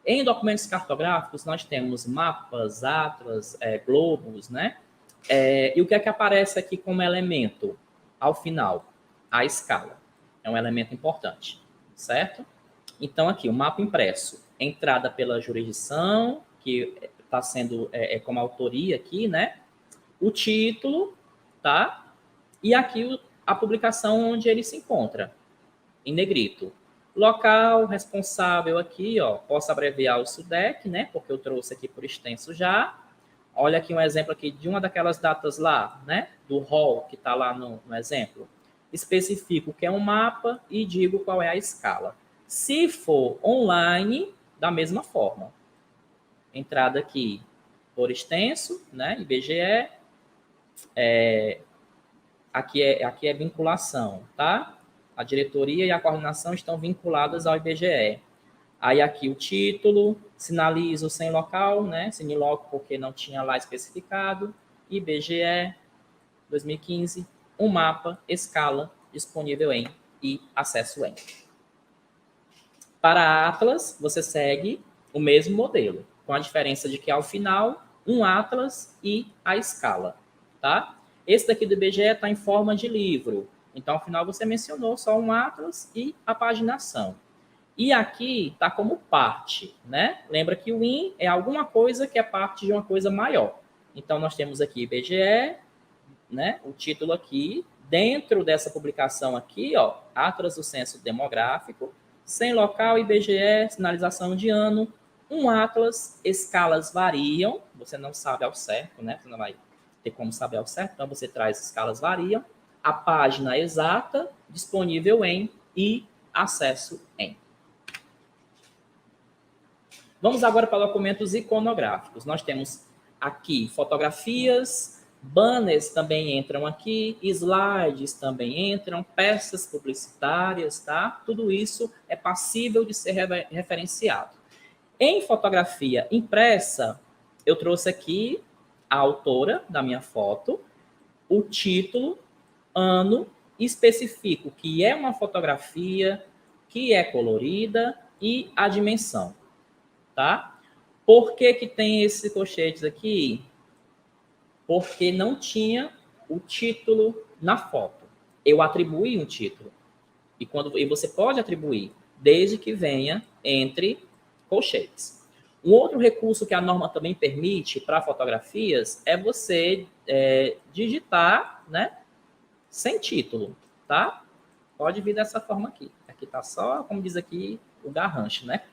Em documentos cartográficos, nós temos mapas, atlas, globos, né? E o que é que aparece aqui como elemento ao final? A escala. É um elemento importante, certo? Então, aqui, o mapa impresso, entrada pela jurisdição, que está sendo como autoria aqui, né? O título, tá? E aqui a publicação onde ele se encontra, em negrito. Local, responsável aqui, ó, posso abreviar o SUDEC, né? Porque eu trouxe aqui por extenso já. Olha aqui um exemplo aqui de uma daquelas datas lá, né? Do rol que está lá no exemplo. Especifico o que é um mapa e digo qual é a escala. Se for online, da mesma forma. Entrada aqui por extenso, né? IBGE. Aqui é vinculação, tá? A diretoria e a coordenação estão vinculadas ao IBGE. Aí aqui o título, sinalizo sem local, né? Siniloco porque não tinha lá especificado. IBGE 2015, um mapa, escala, disponível em e acesso em. Para Atlas, você segue o mesmo modelo, com a diferença de que ao final, um Atlas e a escala, tá? Esse daqui do IBGE está em forma de livro. Então, ao final, você mencionou só um Atlas e a paginação. E aqui está como parte, né? Lembra que o IN é alguma coisa que é parte de uma coisa maior. Então, nós temos aqui IBGE, né? O título aqui, dentro dessa publicação aqui, ó, Atlas do Censo Demográfico, sem local, IBGE, sinalização de ano, um Atlas, escalas variam, você não sabe ao certo, né? Você não vai ter como saber ao certo, então você traz escalas variam, a página exata, disponível em e acesso em. Vamos agora para documentos iconográficos. Nós temos aqui fotografias, banners também entram aqui, slides também entram, peças publicitárias, tá? Tudo isso é passível de ser referenciado. Em fotografia impressa, eu trouxe aqui a autora da minha foto, o título, ano, especifico que é uma fotografia, que é colorida e a dimensão, tá? Por que que tem esses colchetes aqui? Porque não tinha o título na foto. Eu atribuí um título. E você pode atribuir, desde que venha entre colchetes. Um outro recurso que a norma também permite para fotografias é você digitar, né, sem título, tá? Pode vir dessa forma aqui. Aqui tá só, como diz aqui, o garrancho, né?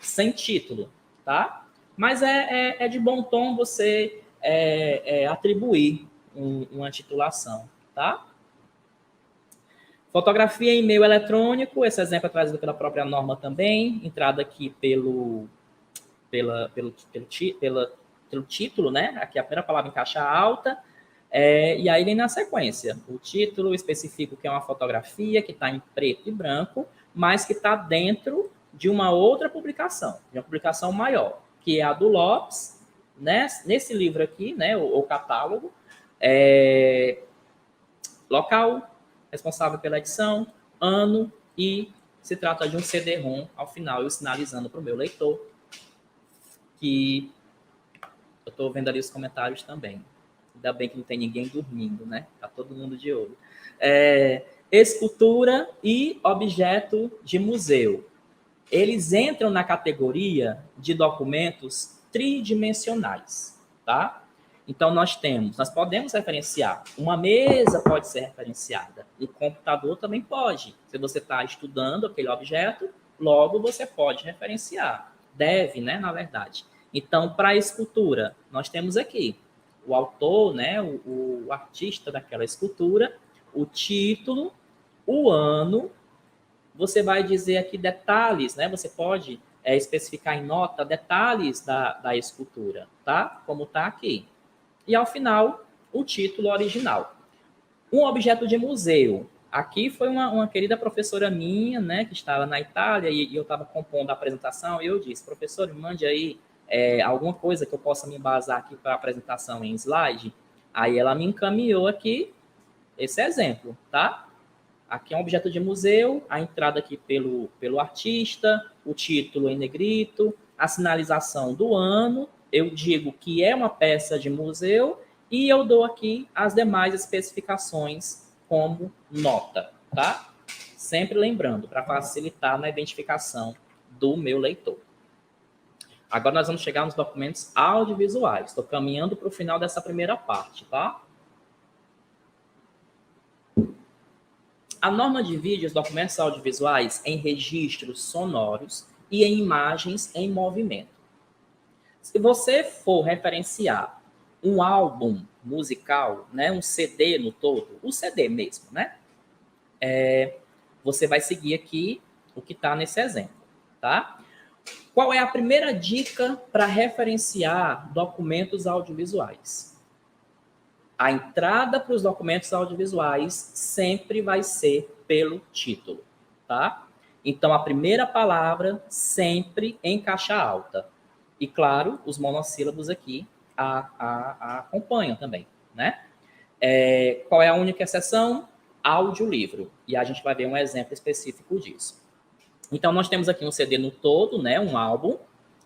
Sem título, tá? Mas é de bom tom você atribuir uma titulação, tá? Fotografia em e-mail eletrônico, esse exemplo é trazido pela própria norma também, entrada aqui pelo título, né? Aqui a primeira palavra em caixa alta, e aí vem na sequência. O título especifica que é uma fotografia que está em preto e branco, mas que está dentro de uma outra publicação, de uma publicação maior, que é a do Lopes, né? Nesse livro aqui, né? O catálogo, local, responsável pela edição, ano e se trata de um CD-ROM ao final, eu sinalizando para o meu leitor que eu estou vendo ali os comentários também. Ainda bem que não tem ninguém dormindo, né? Tá todo mundo de olho. Escultura e objeto de museu. Eles entram na categoria de documentos tridimensionais, tá? Então, nós podemos referenciar. Uma mesa pode ser referenciada. O computador também pode. Se você está estudando aquele objeto, logo você pode referenciar. Deve, né, na verdade. Então, para a escultura, nós temos aqui o autor, né, o artista daquela escultura, o título, o ano. Você vai dizer aqui detalhes, né? Você pode especificar em nota detalhes da escultura, tá? Como está aqui. E, ao final, o título original. Um objeto de museu. Aqui foi uma querida professora minha, né, que estava na Itália, e eu estava compondo a apresentação, e eu disse, professor, mande aí alguma coisa que eu possa me embasar aqui para a apresentação em slide. Aí ela me encaminhou aqui esse exemplo, tá? Aqui é um objeto de museu, a entrada aqui pelo artista, o título em negrito, a sinalização do ano, eu digo que é uma peça de museu e eu dou aqui as demais especificações como nota, tá? Sempre lembrando, para facilitar na identificação do meu leitor. Agora nós vamos chegar nos documentos audiovisuais. Estou caminhando para o final dessa primeira parte, tá? A norma divide os documentos audiovisuais em registros sonoros e em imagens em movimento. Se você for referenciar um álbum musical, né, um CD no todo, o CD mesmo, né? Você vai seguir aqui o que está nesse exemplo, tá? Qual é a primeira dica para referenciar documentos audiovisuais? A entrada para os documentos audiovisuais sempre vai ser pelo título, tá? Então, a primeira palavra sempre em caixa alta. E, claro, os monossílabos aqui a acompanham também, né? Qual é a única exceção? Audiolivro. E a gente vai ver um exemplo específico disso. Então, nós temos aqui um CD no todo, né? Um álbum.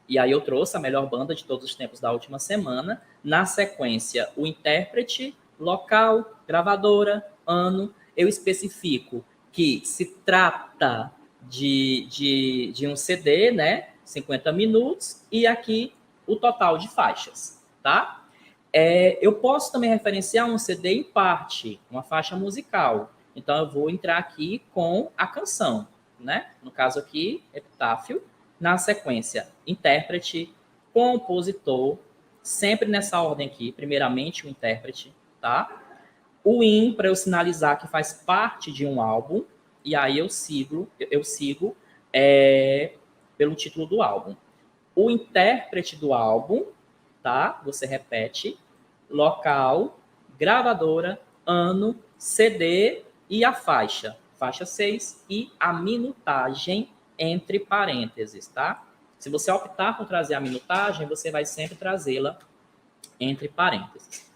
E aí eu trouxe a melhor banda de todos os tempos da última semana. Na sequência, o intérprete, local, gravadora, ano. Eu especifico que se trata de um CD, né? 50 minutos. E aqui o total de faixas, tá? Eu posso também referenciar um CD em parte, uma faixa musical. Então, eu vou entrar aqui com a canção, né? No caso aqui, Epitáfio. Na sequência, intérprete, compositor, sempre nessa ordem aqui. Primeiramente, o intérprete, tá? O IN, para eu sinalizar que faz parte de um álbum. E aí eu sigo pelo título do álbum. O intérprete do álbum, tá? Você repete, local, gravadora, ano, CD e a faixa 6 e a minutagem entre parênteses, tá? Se você optar por trazer a minutagem, você vai sempre trazê-la entre parênteses.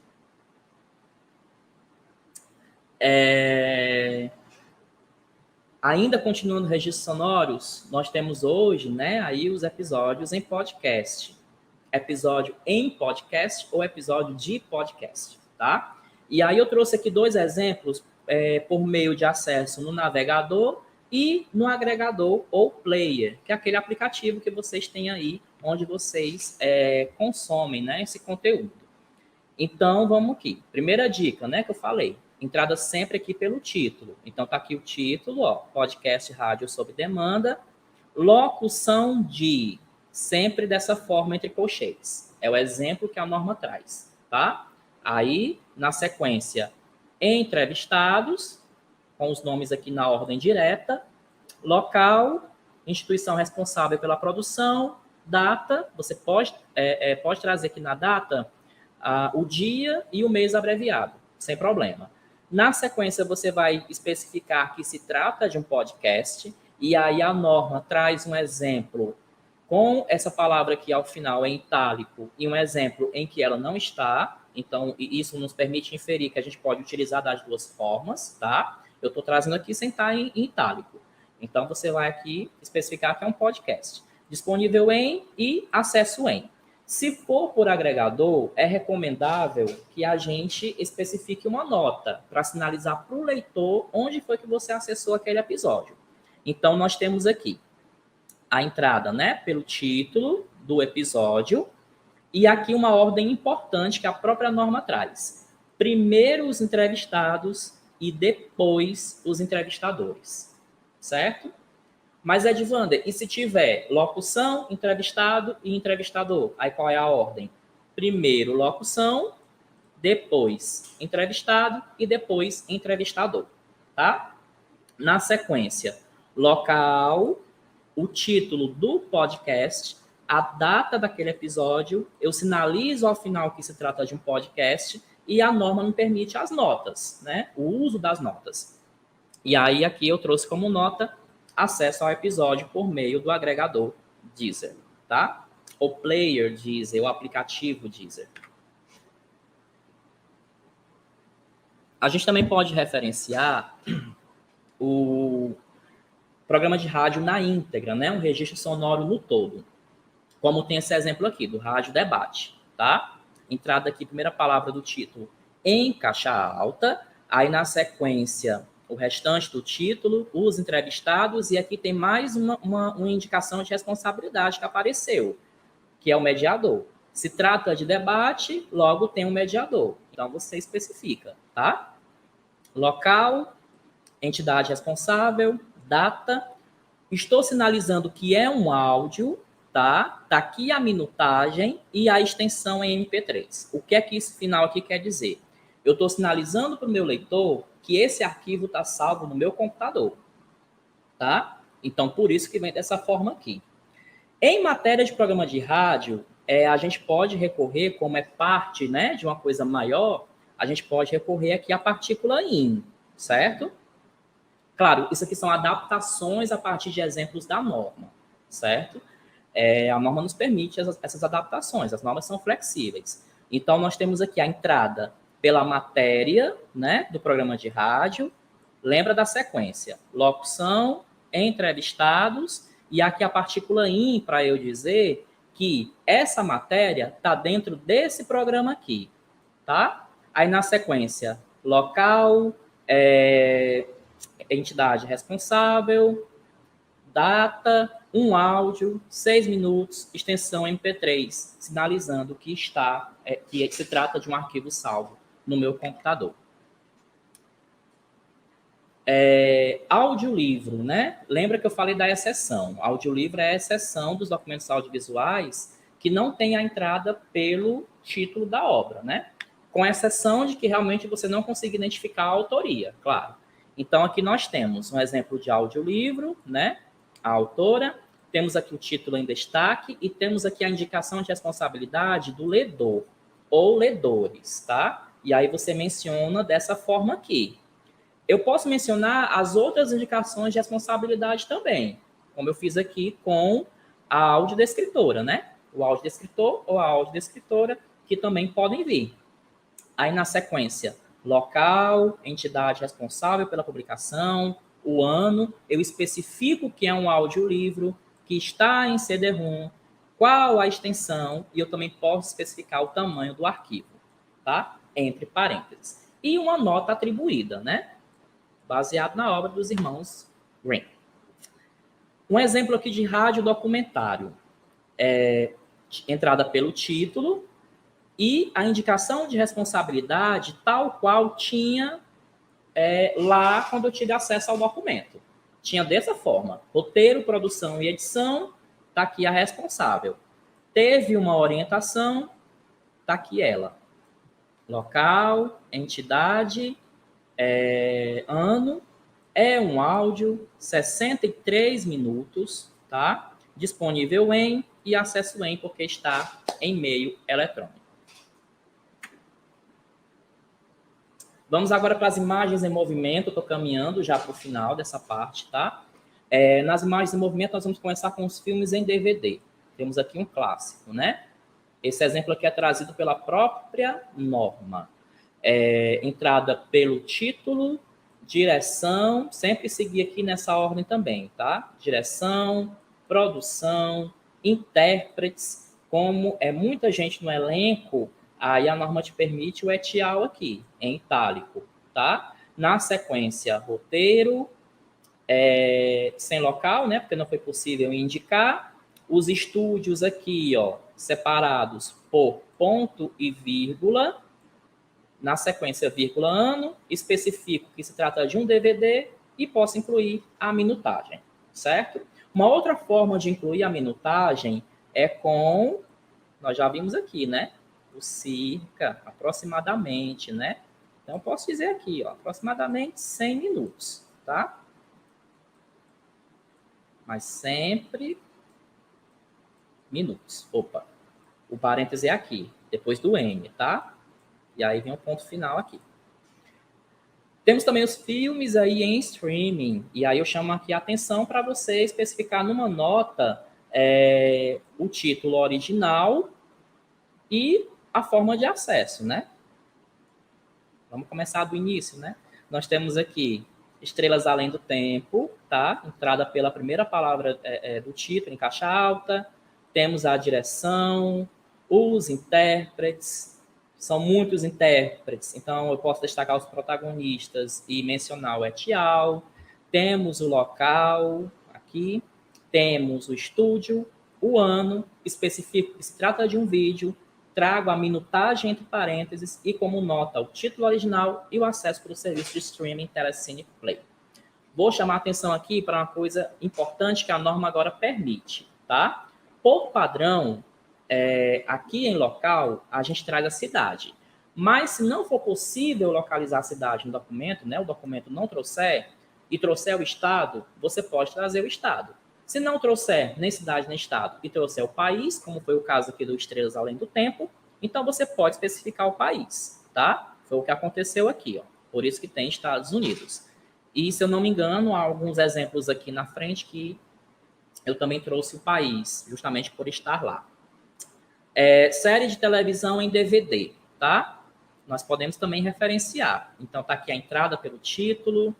Ainda continuando registros sonoros, nós temos hoje, né, aí os episódios em podcast. Episódio em podcast ou episódio de podcast, tá? E aí eu trouxe aqui dois exemplos por meio de acesso no navegador e no agregador ou player, que é aquele aplicativo que vocês têm aí, onde vocês consomem, né, esse conteúdo. Então, vamos aqui. Primeira dica, né, que eu falei. Entrada sempre aqui pelo título. Então, tá aqui o título, ó, podcast rádio sob demanda, locução de, sempre dessa forma entre colchetes. É o exemplo que a norma traz, tá? Aí, na sequência, entrevistados, com os nomes aqui na ordem direta, local, instituição responsável pela produção, data, você pode trazer aqui na data o dia e o mês abreviado, sem problema. Na sequência, você vai especificar que se trata de um podcast, e aí a norma traz um exemplo com essa palavra aqui ao final em itálico e um exemplo em que ela não está. Então, isso nos permite inferir que a gente pode utilizar das duas formas, tá? Eu estou trazendo aqui sem estar em itálico. Então, você vai aqui especificar que é um podcast. Disponível em e acesso em. Se for por agregador, é recomendável que a gente especifique uma nota para sinalizar para o leitor onde foi que você acessou aquele episódio. Então, nós temos aqui a entrada, né, pelo título do episódio e aqui uma ordem importante que a própria norma traz. Primeiro os entrevistados e depois os entrevistadores, certo? Mas, Edvander, e se tiver locução, entrevistado e entrevistador? Aí qual é a ordem? Primeiro locução, depois entrevistado e depois entrevistador, tá? Na sequência, local, o título do podcast, a data daquele episódio, eu sinalizo ao final que se trata de um podcast e a norma me permite as notas, né? O uso das notas. E aí aqui eu trouxe como nota acesso ao episódio por meio do agregador Deezer, tá? O player Deezer, o aplicativo Deezer. A gente também pode referenciar o programa de rádio na íntegra, né? Um registro sonoro no todo. Como tem esse exemplo aqui, do rádio debate, tá? Entrada aqui, primeira palavra do título, em caixa alta, aí na sequência, o restante do título, os entrevistados, e aqui tem mais uma indicação de responsabilidade que apareceu, que é o mediador. Se trata de debate, logo tem um mediador. Então, você especifica, tá? Local, entidade responsável, data. Estou sinalizando que é um áudio, tá? Tá aqui a minutagem e a extensão em MP3. O que é que esse final aqui quer dizer? Eu estou sinalizando para o meu leitor que esse arquivo está salvo no meu computador, tá? Então, por isso que vem dessa forma aqui. Em matéria de programa de rádio, a gente pode recorrer, como é parte, né, de uma coisa maior, a gente pode recorrer aqui à partícula in, certo? Claro, isso aqui são adaptações a partir de exemplos da norma, certo? A norma nos permite essas adaptações, as normas são flexíveis. Então, nós temos aqui a entrada pela matéria, né, do programa de rádio, lembra da sequência, locução, entrevistados, e aqui a partícula in para eu dizer que essa matéria está dentro desse programa aqui, tá? Aí na sequência, local, entidade responsável, data, um áudio, 6 minutos, extensão MP3, sinalizando que que se trata de um arquivo salvo no meu computador. Audiolivro, né? Lembra que eu falei da exceção. Audiolivro é a exceção dos documentos audiovisuais que não tem a entrada pelo título da obra, né? Com exceção de que realmente você não consiga identificar a autoria, claro. Então, aqui nós temos um exemplo de audiolivro, né? A autora, temos aqui o título em destaque e temos aqui a indicação de responsabilidade do ledor ou ledores, tá? E aí você menciona dessa forma aqui. Eu posso mencionar as outras indicações de responsabilidade também, como eu fiz aqui com a audiodescritora, né? O audiodescritor ou a audiodescritora, que também podem vir. Aí, na sequência, local, entidade responsável pela publicação, o ano, eu especifico que é um audiolivro, que está em CD-ROM, qual a extensão, e eu também posso especificar o tamanho do arquivo, tá? Entre parênteses. E uma nota atribuída, né? Baseado na obra dos irmãos Grimm. Um exemplo aqui de rádio documentário. Entrada pelo título e a indicação de responsabilidade tal qual tinha lá quando eu tive acesso ao documento. Tinha dessa forma. Roteiro, produção e edição, está aqui a responsável. Teve uma orientação, está aqui ela. Local, entidade, ano, é um áudio, 63 minutos, tá? Disponível em e acesso em, porque está em meio eletrônico. Vamos agora para as imagens em movimento. Estou caminhando já para o final dessa parte, tá? Nas imagens em movimento, nós vamos começar com os filmes em DVD. Temos aqui um clássico, né? Esse exemplo aqui é trazido pela própria norma. Entrada pelo título, direção, sempre seguir aqui nessa ordem também, tá? Direção, produção, intérpretes, como é muita gente no elenco, aí a norma te permite o etial aqui, em itálico, tá? Na sequência, roteiro, sem local, né? Porque não foi possível indicar. Os estúdios aqui, ó, separados por ponto e vírgula. Na sequência, vírgula, ano, especifico que se trata de um DVD e posso incluir a minutagem, certo? Uma outra forma de incluir a minutagem é com, nós já vimos aqui, né? O circa, aproximadamente, né? Então, posso dizer aqui, ó, aproximadamente 100 minutos, tá? Mas sempre minutos. Opa, o parêntese é aqui, depois do N, tá? E aí vem o ponto final aqui. Temos também os filmes aí em streaming. E aí eu chamo aqui a atenção para você especificar numa nota o título original e a forma de acesso, né? Vamos começar do início, né? Nós temos aqui Estrelas Além do Tempo, tá? Entrada pela primeira palavra do título, em caixa alta. temos a direção, os intérpretes, são muitos intérpretes, então eu posso destacar os protagonistas e mencionar o etial, temos o local aqui, temos o estúdio, o ano, especifico que se trata de um vídeo, trago a minutagem entre parênteses e como nota o título original e o acesso para o serviço de streaming Telecine Play. Vou chamar a atenção aqui para uma coisa importante que a norma agora permite, tá? Por padrão, aqui em local, a gente traz a cidade. Mas se não for possível localizar a cidade no documento, né, o documento não trouxer, e trouxer o estado, você pode trazer o estado. Se não trouxer nem cidade nem estado e trouxer o país, como foi o caso aqui do Estrelas Além do Tempo, então você pode especificar o país, tá? Foi o que aconteceu aqui, ó. Por isso que tem Estados Unidos. E, se eu não me engano, há alguns exemplos aqui na frente que eu também trouxe o país, justamente por estar lá. Série de televisão em DVD, tá? Nós podemos também referenciar. Então, tá aqui a entrada pelo título,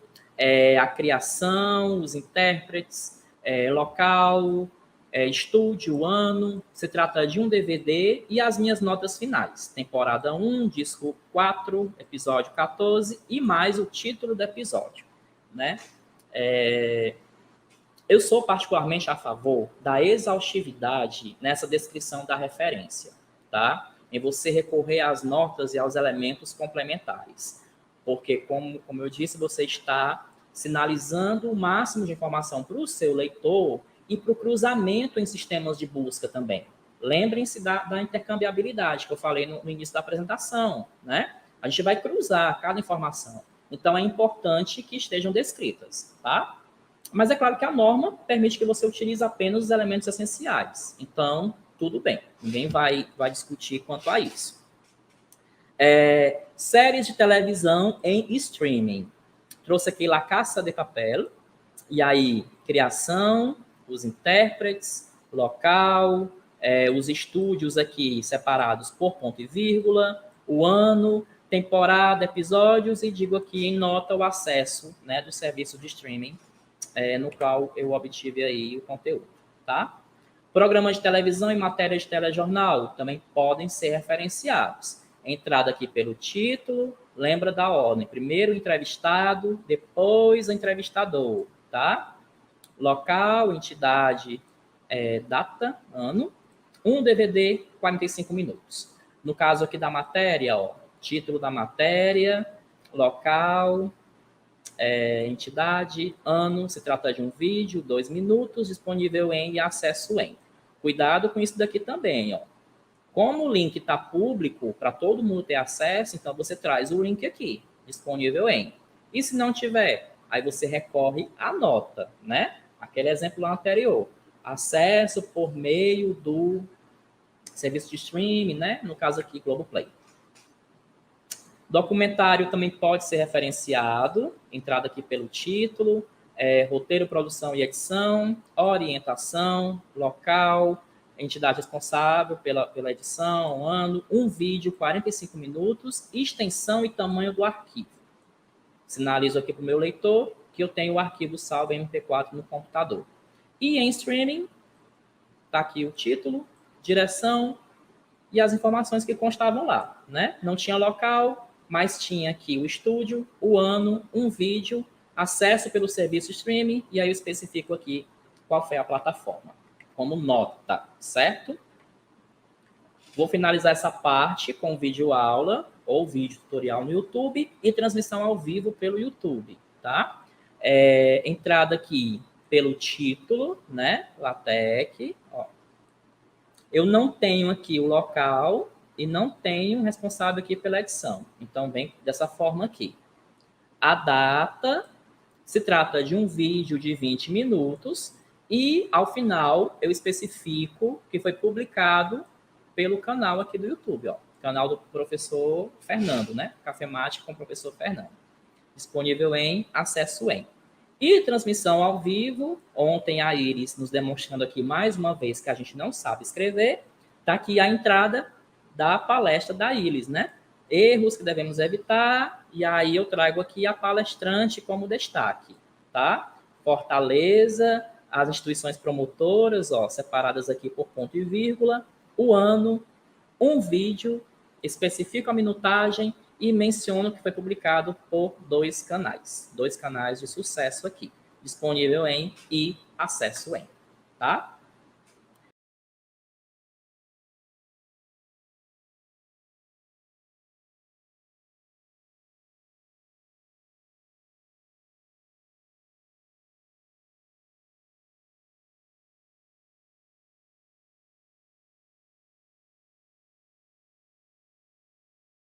a criação, os intérpretes, local, estúdio, ano. Se trata de um DVD e as minhas notas finais. Temporada 1, disco 4, episódio 14 e mais o título do episódio, né? Eu sou particularmente a favor da exaustividade nessa descrição da referência, tá? Em você recorrer às notas e aos elementos complementares. Porque, como eu disse, você está sinalizando o máximo de informação para o seu leitor e para o cruzamento em sistemas de busca também. Lembrem-se da intercambiabilidade que eu falei no início da apresentação, né? A gente vai cruzar cada informação. Então, é importante que estejam descritas, tá? Mas é claro que a norma permite que você utilize apenas os elementos essenciais. Então, tudo bem. Ninguém vai discutir quanto a isso. Séries de televisão em streaming. Trouxe aqui La Casa de Papel. E aí, criação, os intérpretes, local, os estúdios aqui separados por ponto e vírgula, o ano, temporada, episódios, e digo aqui em nota o acesso, né, do serviço de streaming no qual eu obtive aí o conteúdo, tá? Programas de televisão e matérias de telejornal também podem ser referenciados. Entrada aqui pelo título, lembra da ordem. Primeiro o entrevistado, depois o entrevistador, tá? Local, entidade, data, ano. Um DVD, 45 minutos. No caso aqui da matéria, ó, título da matéria, local, entidade, ano, se trata de um vídeo, 2 minutos, disponível em e acesso em. Cuidado com isso daqui também, ó. Como o link está público para todo mundo ter acesso, então você traz o link aqui, disponível em. E se não tiver, aí você recorre à nota, né? Aquele exemplo lá anterior. Acesso por meio do serviço de streaming, né? No caso aqui, Globoplay. Documentário também pode ser referenciado, entrada aqui pelo título, roteiro, produção e edição, orientação, local, entidade responsável pela edição, ano, um vídeo, 45 minutos, extensão e tamanho do arquivo. Sinalizo aqui para o meu leitor que eu tenho o arquivo salvo em MP4 no computador. E em streaming, está aqui o título, direção e as informações que constavam lá, né? Não tinha local, mas tinha aqui o estúdio, o ano, um vídeo, acesso pelo serviço streaming, e aí eu especifico aqui qual foi a plataforma, como nota, certo? Vou finalizar essa parte com vídeo aula ou vídeo tutorial no YouTube e transmissão ao vivo pelo YouTube, tá? Entrada aqui pelo título, né? LaTeX, ó. Eu não tenho aqui o local e não tenho um responsável aqui pela edição. Então, vem dessa forma aqui. A data, se trata de um vídeo de 20 minutos e, ao final, eu especifico que foi publicado pelo canal aqui do YouTube, ó. Canal do professor Fernando, né? Cafemática com o professor Fernando. Disponível em, acesso em. E transmissão ao vivo, ontem a Iris nos demonstrando aqui mais uma vez que a gente não sabe escrever, tá aqui a entrada da palestra da Iris, né? Erros que devemos evitar, e aí eu trago aqui a palestrante como destaque, tá? Fortaleza, as instituições promotoras, ó, separadas aqui por ponto e vírgula, o ano, um vídeo, especifico a minutagem e menciono que foi publicado por 2 canais de sucesso aqui, disponível em e acesso em, tá?